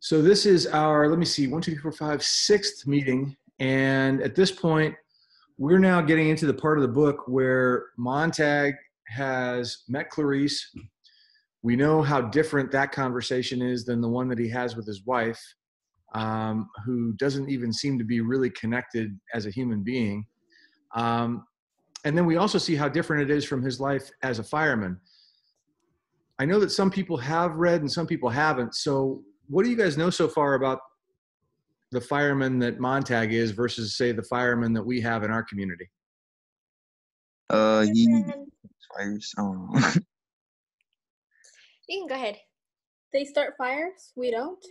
So this is our, let me see, 1, 2, 3, 4, 5, sixth meeting. And at this point, we're now getting into the part of the book where Montag has met Clarice. We know how different that conversation is than the one that he has with his wife, who doesn't even seem to be really connected as a human being. And then we also see how different it is from his life as a fireman. I know that some people have read and some people haven't. So what do you guys know so far about the fireman that Montag is versus, say, the fireman that we have in our community? He fires. I don't know. You can go ahead. They start fires. We don't.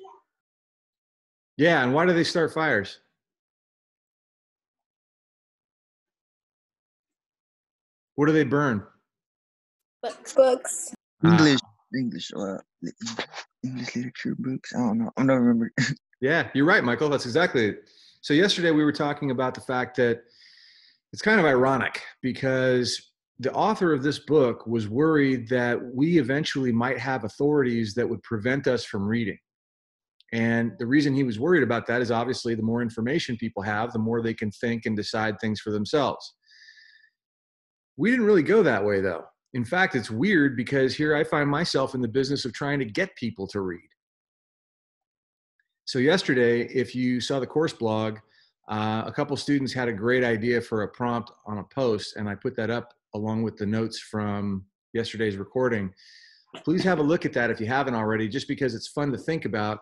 Yeah, and why do they start fires? What do they burn? Books. English, English literature books. I don't know. I don't remember. Yeah, you're right, Michael. That's exactly it. So yesterday we were talking about the fact that it's kind of ironic because the author of this book was worried that we eventually might have authorities that would prevent us from reading. And the reason he was worried about that is obviously the more information people have, the more they can think and decide things for themselves. We didn't really go that way, though. In fact, it's weird because here I find myself in the business of trying to get people to read. So yesterday, if you saw the course blog, a couple students had a great idea for a prompt on a post, and I put that up along with the notes from yesterday's recording. Please have a look at that if you haven't already, just because it's fun to think about,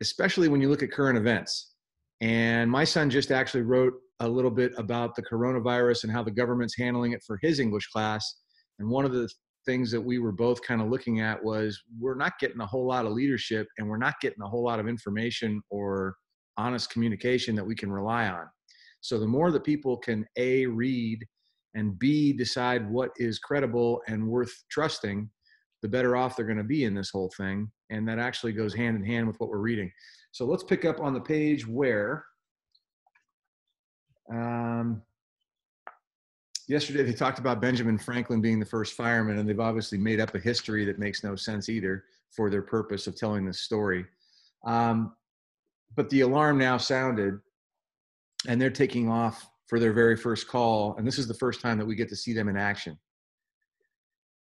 especially when you look at current events. And my son just actually wrote a little bit about the coronavirus and how the government's handling it for his English class. And one of the things that we were both kind of looking at was we're not getting a whole lot of leadership and we're not getting a whole lot of information or honest communication that we can rely on. So the more that people can A, read, and B, decide what is credible and worth trusting, the better off they're going to be in this whole thing. And that actually goes hand in hand with what we're reading. So let's pick up on the page where yesterday they talked about Benjamin Franklin being the first fireman, and they've obviously made up a history that makes no sense either for their purpose of telling this story. But the alarm now sounded, and they're taking off for their very first call, and this is the first time that we get to see them in action.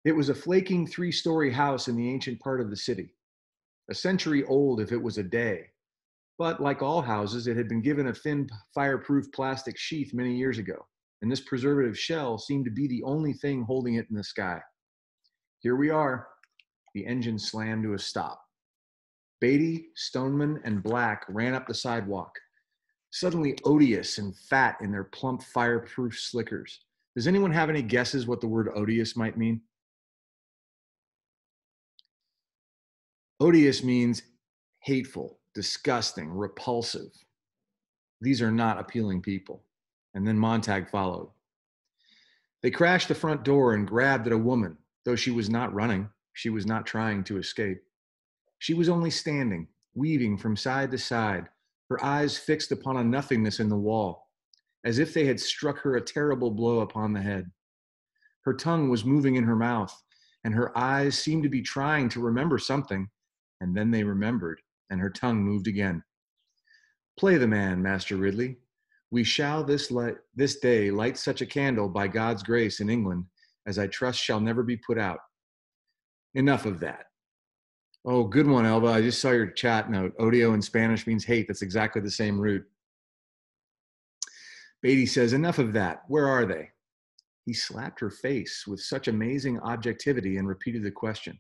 It was a flaking 3-story house in the ancient part of the city, a century old if it was a day. But like all houses, it had been given a thin fireproof plastic sheath many years ago, and this preservative shell seemed to be the only thing holding it in the sky. Here we are. The engine slammed to a stop. Beatty, Stoneman, and Black ran up the sidewalk, suddenly odious and fat in their plump fireproof slickers. Does anyone have any guesses what the word odious might mean? Odious means hateful, disgusting, repulsive. These are not appealing people. And then Montag followed. They crashed the front door and grabbed at a woman, though she was not running. She was not trying to escape. She was only standing, weaving from side to side, her eyes fixed upon a nothingness in the wall, as if they had struck her a terrible blow upon the head. Her tongue was moving in her mouth, and her eyes seemed to be trying to remember something, and then they remembered, and her tongue moved again. Play the man, Master Ridley. We shall this day light such a candle by God's grace in England as I trust shall never be put out. Enough of that. Oh, good one, Elba. I just saw your chat note. Odio in Spanish means hate. That's exactly the same root. Beatty says, enough of that. Where are they? He slapped her face with such amazing objectivity and repeated the question.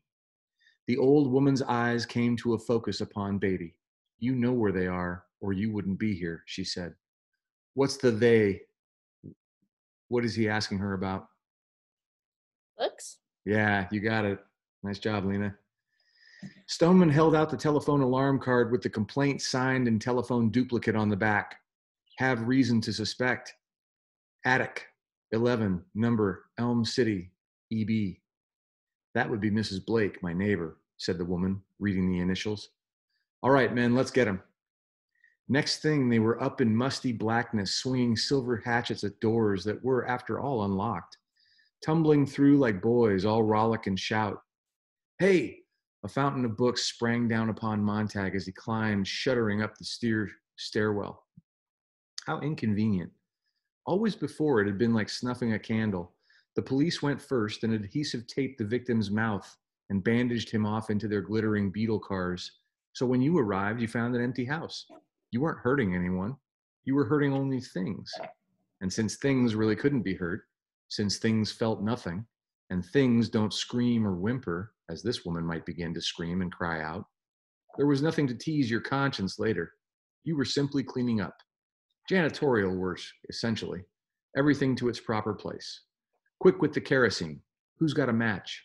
The old woman's eyes came to a focus upon Beatty. You know where they are, or you wouldn't be here, she said. What's the they? What is he asking her about? Books. Yeah, you got it. Nice job, Lena. Stoneman held out the telephone alarm card with the complaint signed in telephone duplicate on the back. Have reason to suspect. Attic, 11, number Elm City, EB. That would be Mrs. Blake, my neighbor, said the woman, reading the initials. All right, men, let's get him. Next thing, they were up in musty blackness, swinging silver hatchets at doors that were, after all, unlocked, tumbling through like boys, all rollick and shout. Hey, A fountain of books sprang down upon Montag as he climbed, shuddering up the stairwell. How inconvenient. Always before, it had been like snuffing a candle. The police went first and adhesive taped the victim's mouth and bandaged him off into their glittering beetle cars. So when you arrived, you found an empty house. You weren't hurting anyone. You were hurting only things. And since things really couldn't be hurt, since things felt nothing, and things don't scream or whimper, as this woman might begin to scream and cry out, there was nothing to tease your conscience later. You were simply cleaning up. Janitorial work, essentially. Everything to its proper place. Quick with the kerosene. Who's got a match?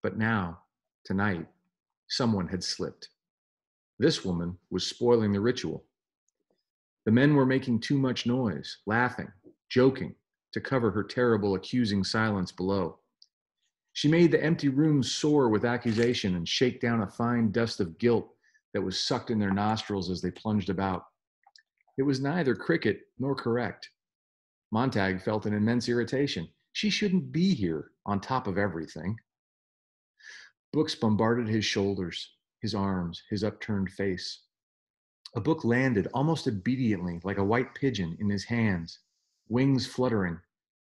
But now, tonight, someone had slipped. This woman was spoiling the ritual. The men were making too much noise, laughing, joking, to cover her terrible accusing silence below. She made the empty room soar with accusation and shake down a fine dust of guilt that was sucked in their nostrils as they plunged about. It was neither cricket nor correct. Montag felt an immense irritation. She shouldn't be here on top of everything. Books bombarded his shoulders, his arms, his upturned face. A book landed almost obediently like a white pigeon in his hands, wings fluttering.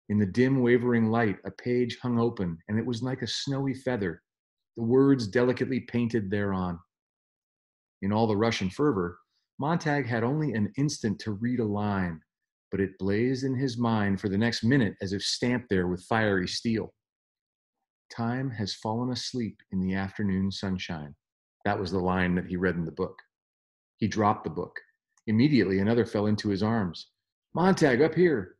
In the dim, wavering light, a page hung open, and it was like a snowy feather, the words delicately painted thereon. In all the rush and fervor, Montag had only an instant to read a line, but it blazed in his mind for the next minute as if stamped there with fiery steel. Time has fallen asleep in the afternoon sunshine. That was the line that he read in the book. He dropped the book. Immediately, another fell into his arms. Montag, up here.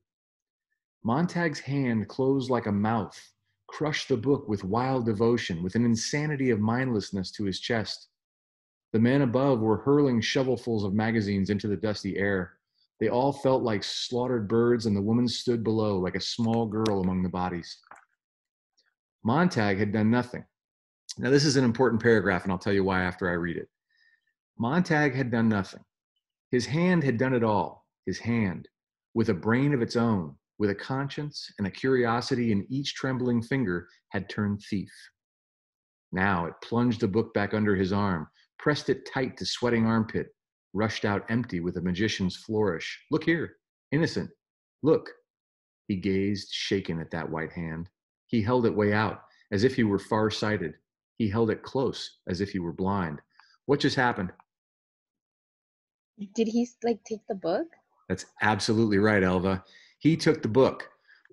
Montag's hand closed like a mouth, crushed the book with wild devotion, with an insanity of mindlessness to his chest. The men above were hurling shovelfuls of magazines into the dusty air. They all felt like slaughtered birds, and the woman stood below like a small girl among the bodies. Montag had done nothing. Now, this is an important paragraph, and I'll tell you why after I read it. Montag had done nothing. His hand had done it all. His hand, with a brain of its own, with a conscience and a curiosity in each trembling finger, had turned thief. Now it plunged the book back under his arm, pressed it tight to sweating armpit, rushed out empty with a magician's flourish. Look here, innocent, look. He gazed, shaken at that white hand. He held it way out, as if he were far-sighted. He held it close, as if he were blind. What just happened? Did he take the book? That's absolutely right, Elva. He took the book,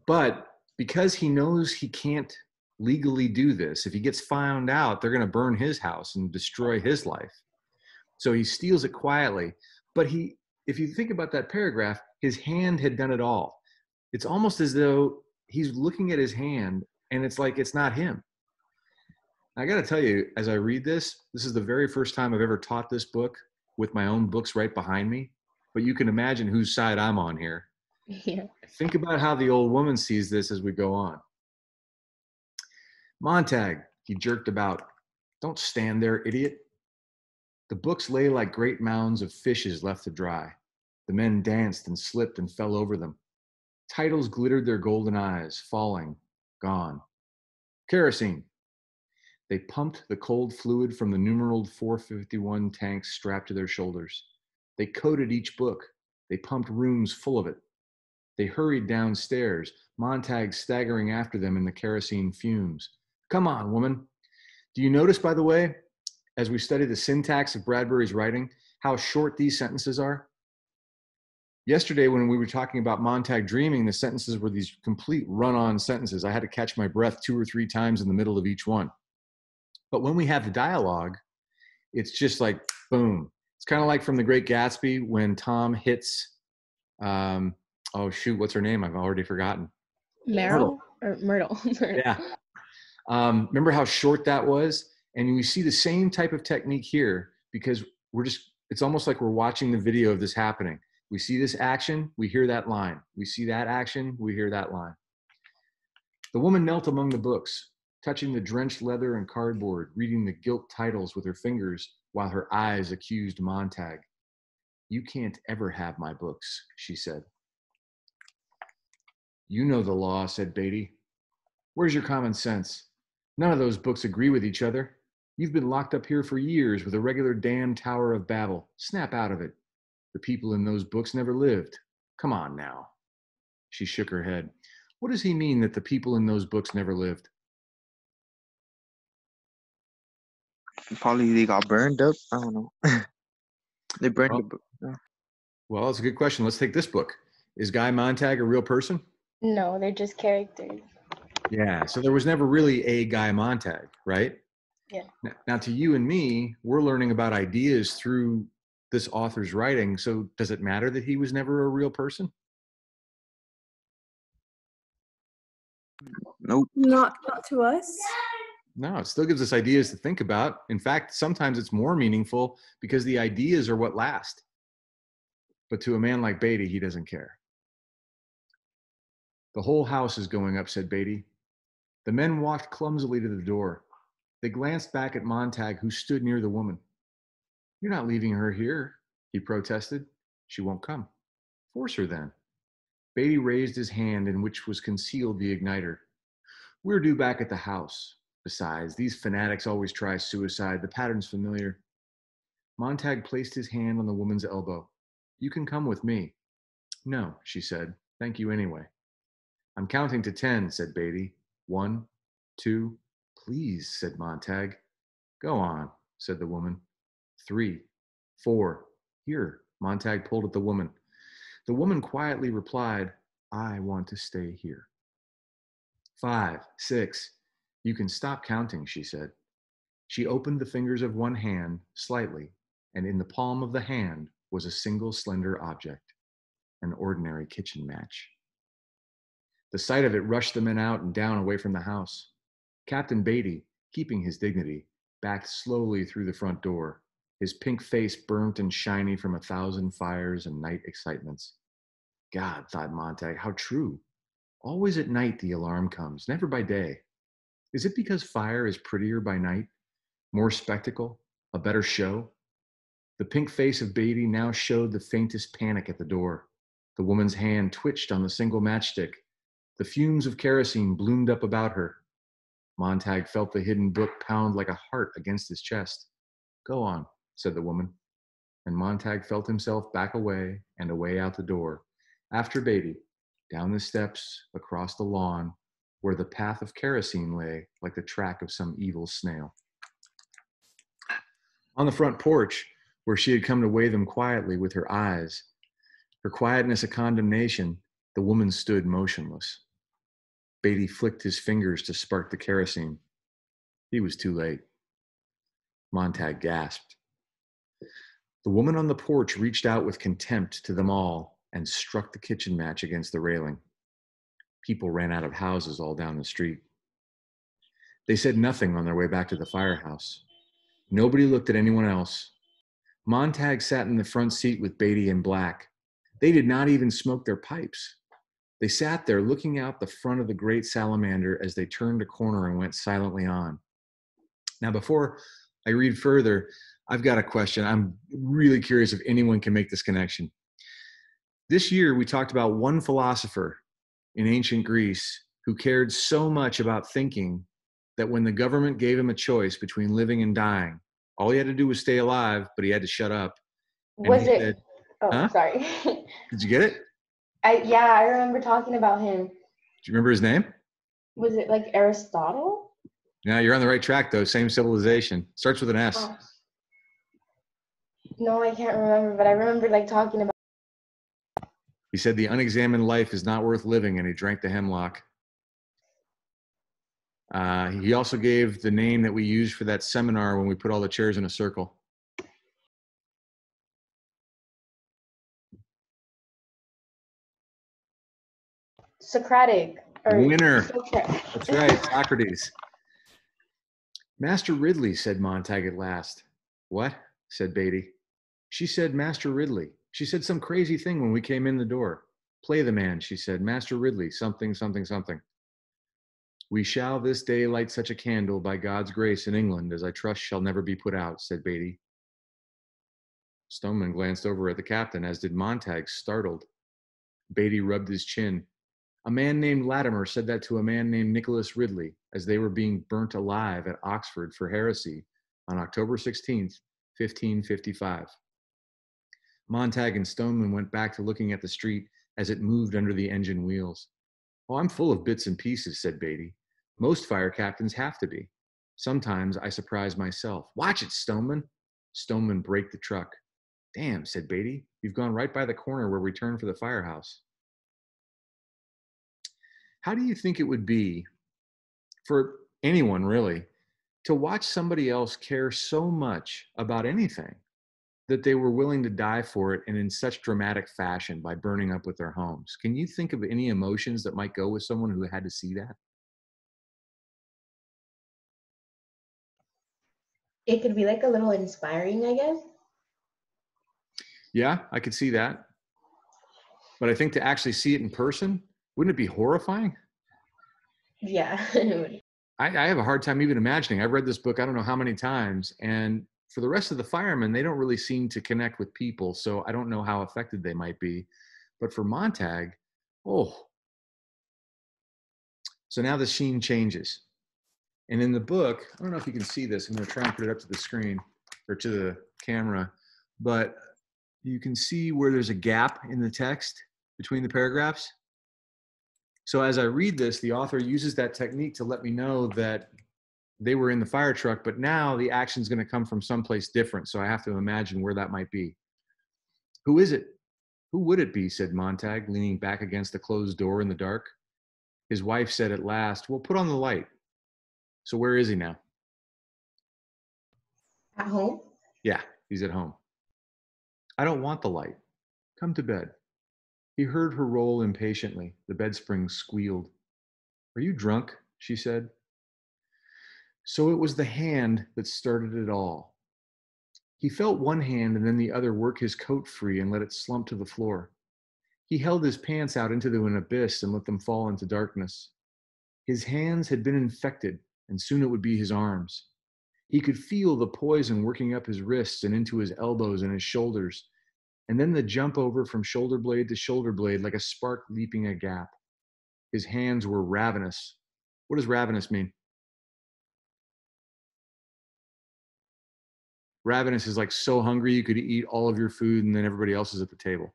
but because he knows he can't legally do this, if he gets found out, they're going to burn his house and destroy his life. So he steals it quietly. But if you think about that paragraph, his hand had done it all. It's almost as though he's looking at his hand and it's like it's not him. I got to tell you, as I read this is the very first time I've ever taught this book with my own books right behind me. But you can imagine whose side I'm on here. Yeah. Think about how the old woman sees this as we go on. Montag, he jerked about. Don't stand there, idiot. The books lay like great mounds of fishes left to dry. The men danced and slipped and fell over them. Titles glittered their golden eyes, falling, gone. Kerosene. They pumped the cold fluid from the numeraled 451 tanks strapped to their shoulders. They coated each book. They pumped rooms full of it. They hurried downstairs, Montag staggering after them in the kerosene fumes. Come on, woman. Do you notice, by the way, as we study the syntax of Bradbury's writing, how short these sentences are? Yesterday, when we were talking about Montag dreaming, the sentences were these complete run-on sentences. I had to catch my breath 2 or 3 times in the middle of each one. But when we have the dialogue, it's just like, boom. It's kind of like from The Great Gatsby when Tom hits, oh shoot, what's her name? I've already forgotten. Myrtle. Myrtle. Yeah. Remember how short that was? And we see the same type of technique here because it's almost like we're watching the video of this happening. We see this action, we hear that line. We see that action, we hear that line. The woman knelt among the books, touching the drenched leather and cardboard, reading the gilt titles with her fingers while her eyes accused Montag. You can't ever have my books, she said. You know the law, said Beatty. Where's your common sense? None of those books agree with each other. You've been locked up here for years with a regular damn Tower of Babel. Snap out of it. The people in those books never lived. Come on now. She shook her head. What does he mean that the people in those books never lived? Probably they got burned up. I don't know. They burned Well, the book. No. well, that's a good question. Let's take this book. Is Guy Montag a real person? No, they're just characters. Yeah, so there was never really a Guy Montag, right? Yeah. Now, to you and me, we're learning about ideas through this author's writing. So does it matter that he was never a real person? Nope. Not to us. No, it still gives us ideas to think about. In fact, sometimes it's more meaningful because the ideas are what last. But to a man like Beatty, he doesn't care. The whole house is going up, said Beatty. The men walked clumsily to the door. They glanced back at Montag, who stood near the woman. You're not leaving her here, he protested. She won't come. Force her then. Beatty raised his hand in which was concealed the igniter. We're due back at the house. Besides, these fanatics always try suicide. The pattern's familiar. Montag placed his hand on the woman's elbow. You can come with me. No, she said. Thank you anyway. I'm counting to 10, said Beatty. 1, 2, please, said Montag. Go on, said the woman. 3, 4, here. Montag pulled at the woman. The woman quietly replied, I want to stay here. 5, 6, you can stop counting, she said. She opened the fingers of one hand slightly, and in the palm of the hand was a single slender object, an ordinary kitchen match. The sight of it rushed the men out and down away from the house. Captain Beatty, keeping his dignity, backed slowly through the front door, his pink face burnt and shiny from 1,000 fires and night excitements. God, thought Montag, how true. Always at night the alarm comes, never by day. Is it because fire is prettier by night? More spectacle? A better show? The pink face of Beatty now showed the faintest panic at the door. The woman's hand twitched on the single matchstick. The fumes of kerosene bloomed up about her. Montag felt the hidden book pound like a heart against his chest. Go on, said the woman. And Montag felt himself back away and away out the door, after Beatty, down the steps, across the lawn, where the path of kerosene lay like the track of some evil snail. On the front porch, where she had come to weigh them quietly with her eyes, her quietness a condemnation, the woman stood motionless. Beatty flicked his fingers to spark the kerosene. He was too late. Montag gasped. The woman on the porch reached out with contempt to them all and struck the kitchen match against the railing. People ran out of houses all down the street. They said nothing on their way back to the firehouse. Nobody looked at anyone else. Montag sat in the front seat with Beatty and Black. They did not even smoke their pipes. They sat there looking out the front of the great salamander as they turned a corner and went silently on. Now, before I read further, I've got a question. I'm really curious if anyone can make this connection. This year, we talked about one philosopher in ancient Greece who cared so much about thinking that when the government gave him a choice between living and dying, all he had to do was stay alive, but he had to shut up. And Was he it? said, Oh, huh? sorry. Did you get it? Yeah, I remember talking about him. Do you remember his name? Was it like Aristotle? Yeah, you're on the right track, though. Same civilization. Starts with an S. Oh. No, I can't remember, but I remember like talking about. He said the unexamined life is not worth living, and he drank the hemlock. He also gave the name that we used for that seminar when we put all the chairs in a circle. Socratic. Winner. Socrates. That's right, Socrates. Master Ridley, said Montag at last. What? Said Beatty. She said Master Ridley. She said some crazy thing when we came in the door. Play the man, she said. Master Ridley, something, something, something. We shall this day light such a candle by God's grace in England as I trust shall never be put out, said Beatty. Stoneman glanced over at the captain, as did Montag, startled. Beatty rubbed his chin. A man named Latimer said that to a man named Nicholas Ridley as they were being burnt alive at Oxford for heresy on October 16th, 1555. Montag and Stoneman went back to looking at the street as it moved under the engine wheels. "Oh, I'm full of bits and pieces," said Beatty. "Most fire captains have to be. Sometimes I surprise myself. Watch it, Stoneman." Stoneman braked the truck. "Damn," said Beatty. "You've gone right by the corner where we turn for the firehouse." How do you think it would be for anyone really to watch somebody else care so much about anything that they were willing to die for it, and in such dramatic fashion by burning up with their homes? Can you think of any emotions that might go with someone who had to see that? It could be like a little inspiring, I guess. Yeah, I could see that. But I think to actually see it in person, wouldn't it be horrifying? Yeah. It would. I have a hard time even imagining. I've read this book, I don't know how many times, and for the rest of the firemen, they don't really seem to connect with people, so I don't know how affected they might be. But for Montag, oh. So now the scene changes. And in the book, I don't know if you can see this. I'm going to try and put it up to the screen or to the camera, but you can see where there's a gap in the text between the paragraphs. So as I read this, the author uses that technique to let me know that they were in the fire truck, but now the action's going to come from someplace different. So I have to imagine where that might be. "Who is it? Who would it be?" said Montag, leaning back against the closed door in the dark. His wife said at last, "Well, put on the light." "So where is he now?" At home? "Yeah, he's at home." "I don't want the light. Come to bed." He heard her roll impatiently. The bed springs squealed. "Are you drunk?" she said. So it was the hand that started it all. He felt one hand and then the other work his coat free and let it slump to the floor. He held his pants out into an abyss and let them fall into darkness. His hands had been infected, and soon it would be his arms. He could feel the poison working up his wrists and into his elbows and his shoulders, and then the jump over from shoulder blade to shoulder blade like a spark leaping a gap. His hands were ravenous. What does ravenous mean? Ravenous is like so hungry you could eat all of your food and then everybody else is at the table.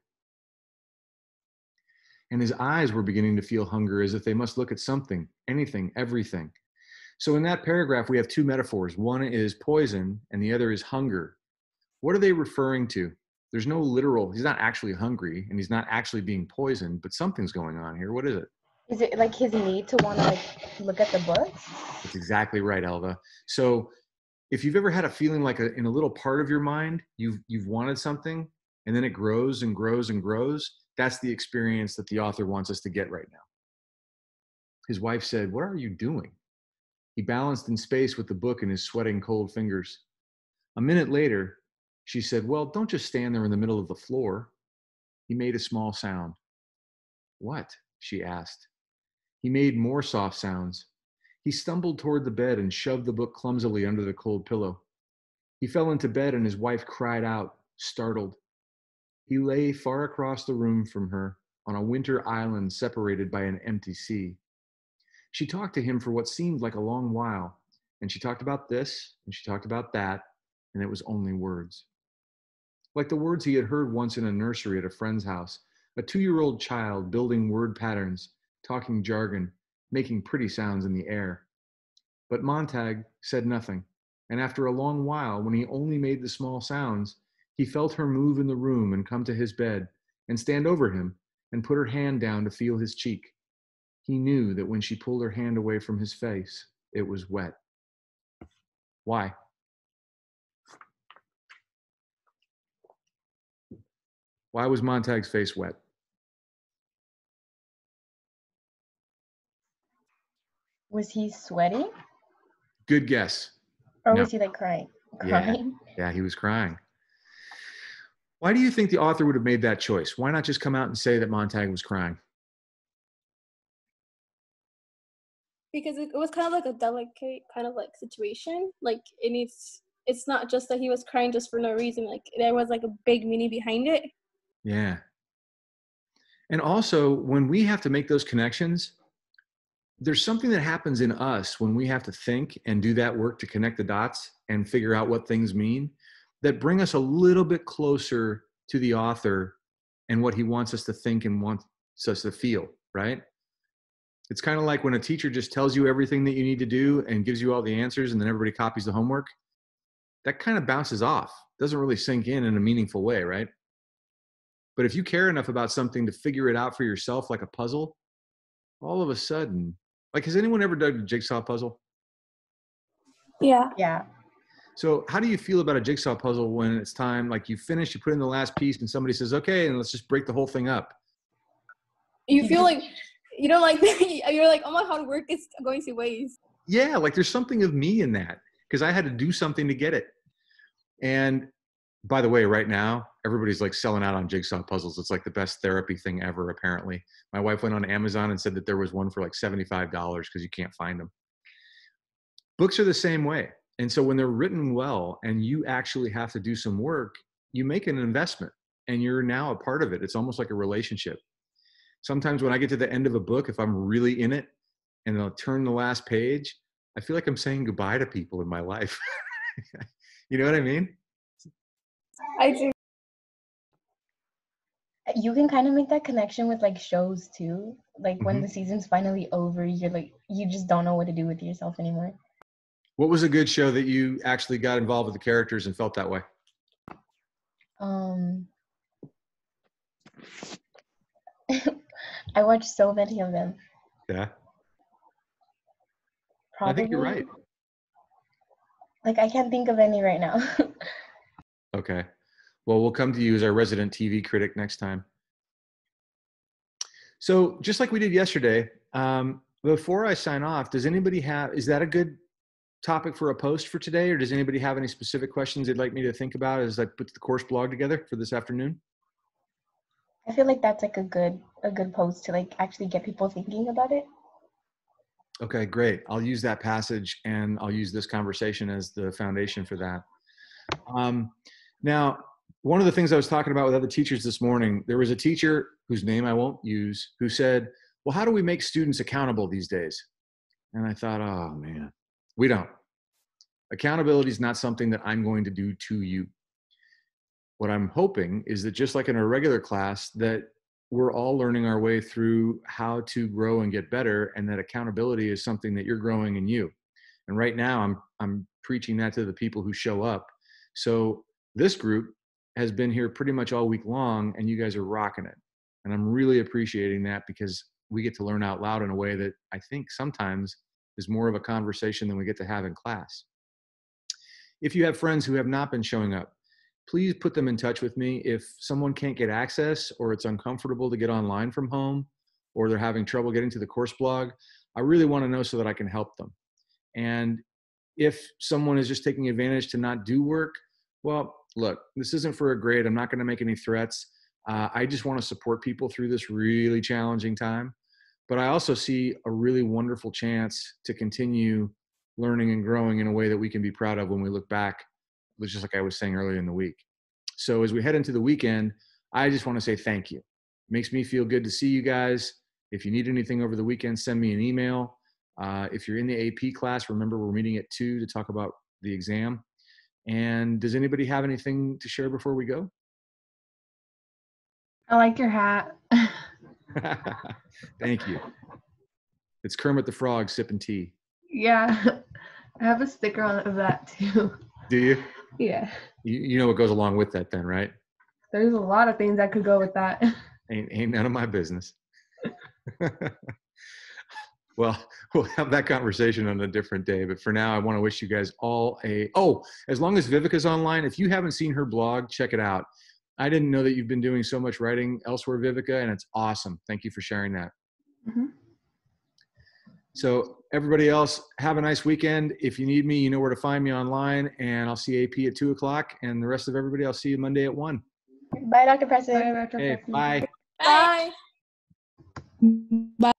And his eyes were beginning to feel hunger, as if they must look at something, anything, everything. So in that paragraph, we have two metaphors. One is poison and the other is hunger. What are they referring to? There's no literal, he's not actually hungry and he's not actually being poisoned, but something's going on here. What is it? Is it like his need to want to like look at the books? That's exactly right, Elva. So if you've ever had a feeling like in a little part of your mind, you've wanted something and then it grows and grows and grows, that's the experience that the author wants us to get right now. His wife said, "What are you doing?" He balanced in space with the book in his sweating cold fingers. A minute later, she said, "Well, don't just stand there in the middle of the floor." He made a small sound. "What?" she asked. He made more soft sounds. He stumbled toward the bed and shoved the book clumsily under the cold pillow. He fell into bed and his wife cried out, startled. He lay far across the room from her on a winter island separated by an empty sea. She talked to him for what seemed like a long while, and she talked about this and she talked about that, and it was only words. Like the words he had heard once in a nursery at a friend's house, a 2-year-old child building word patterns, talking jargon, making pretty sounds in the air. But Montag said nothing, and after a long while, when he only made the small sounds, he felt her move in the room and come to his bed and stand over him and put her hand down to feel his cheek. He knew that when she pulled her hand away from his face, it was wet. Why? Why was Montag's face wet? Was he sweating? Good guess. Or No. was he like crying? Yeah. Crying? Yeah, he was crying. Why do you think the author would have made that choice? Why not just come out and say that Montag was crying? Because it was kind of like a delicate kind of like situation. Like it's not just that he was crying just for no reason. Like there was like a big meaning behind it. Yeah. And also, when we have to make those connections, there's something that happens in us when we have to think and do that work to connect the dots and figure out what things mean that bring us a little bit closer to the author and what he wants us to think and wants us to feel, right? It's kind of like when a teacher just tells you everything that you need to do and gives you all the answers and then everybody copies the homework. That kind of bounces off. Doesn't really sink in a meaningful way, right? But if you care enough about something to figure it out for yourself like a puzzle, all of a sudden, like, has anyone ever done a jigsaw puzzle? Yeah. Yeah. So how do you feel about a jigsaw puzzle when it's time, like you finish, you put in the last piece and somebody says, okay, and let's just break the whole thing up? You feel like you don't like you're like, oh, my hard work is going to waste. Yeah, like there's something of me in that because I had to do something to get it. And by the way, right now, everybody's like selling out on jigsaw puzzles. It's like the best therapy thing ever, apparently. My wife went on Amazon and said that there was one for like $75 because you can't find them. Books are the same way. And so when they're written well and you actually have to do some work, you make an investment and you're now a part of it. It's almost like a relationship. Sometimes when I get to the end of a book, if I'm really in it and I'll turn the last page, I feel like I'm saying goodbye to people in my life. You know what I mean? I do. You can kind of make that connection with like shows too. Like when Mhm. the season's finally over, you're like, you just don't know what to do with yourself anymore. What was a good show that you actually got involved with the characters and felt that way? I watched so many of them. Yeah, Probably. I think you're right. Like I can't think of any right now. Okay. Well, we'll come to you as our resident TV critic next time. So just like we did yesterday, before I sign off, does anybody have, is that a good topic for a post for today? Or does anybody have any specific questions they'd like me to think about as I put the course blog together for this afternoon? I feel like that's like a good post to like actually get people thinking about it. Okay, great. I'll use that passage and I'll use this conversation as the foundation for that. Now, one of the things I was talking about with other teachers this morning, there was a teacher whose name I won't use who said, well, how do we make students accountable these days? And I thought, oh man, we don't. Accountability is not something that I'm going to do to you. What I'm hoping is that just like in a regular class, that we're all learning our way through how to grow and get better, and that accountability is something that you're growing in you. And right now I'm preaching that to the people who show up. So this group has been here pretty much all week long and you guys are rocking it. And I'm really appreciating that because we get to learn out loud in a way that I think sometimes is more of a conversation than we get to have in class. If you have friends who have not been showing up, please put them in touch with me. If someone can't get access or it's uncomfortable to get online from home or they're having trouble getting to the course blog, I really want to know so that I can help them. And if someone is just taking advantage to not do work, well, look, this isn't for a grade. I'm not going to make any threats. I just want to support people through this really challenging time. But I also see a really wonderful chance to continue learning and growing in a way that we can be proud of when we look back, just like I was saying earlier in the week. So as we head into the weekend, I just want to say thank you. It makes me feel good to see you guys. If you need anything over the weekend, send me an email. If you're in the AP class, remember we're meeting at 2 to talk about the exam. And does anybody have anything to share before we go? I like your hat. Thank you. It's Kermit the Frog sipping tea. Yeah. I have a sticker on it of that too. Do you? Yeah. You know what goes along with that then, right? There's a lot of things that could go with that. Ain't none of my business. Well, we'll have that conversation on a different day. But for now, I want to wish you guys all as long as Vivica's online, if you haven't seen her blog, check it out. I didn't know that you've been doing so much writing elsewhere, Vivica, and it's awesome. Thank you for sharing that. Mm-hmm. So everybody else, have a nice weekend. If you need me, you know where to find me online, and I'll see AP at 2 o'clock. And the rest of everybody, I'll see you Monday at 1. Bye, Dr. Preston. Bye. Bye, Dr. Bye. Bye. Bye.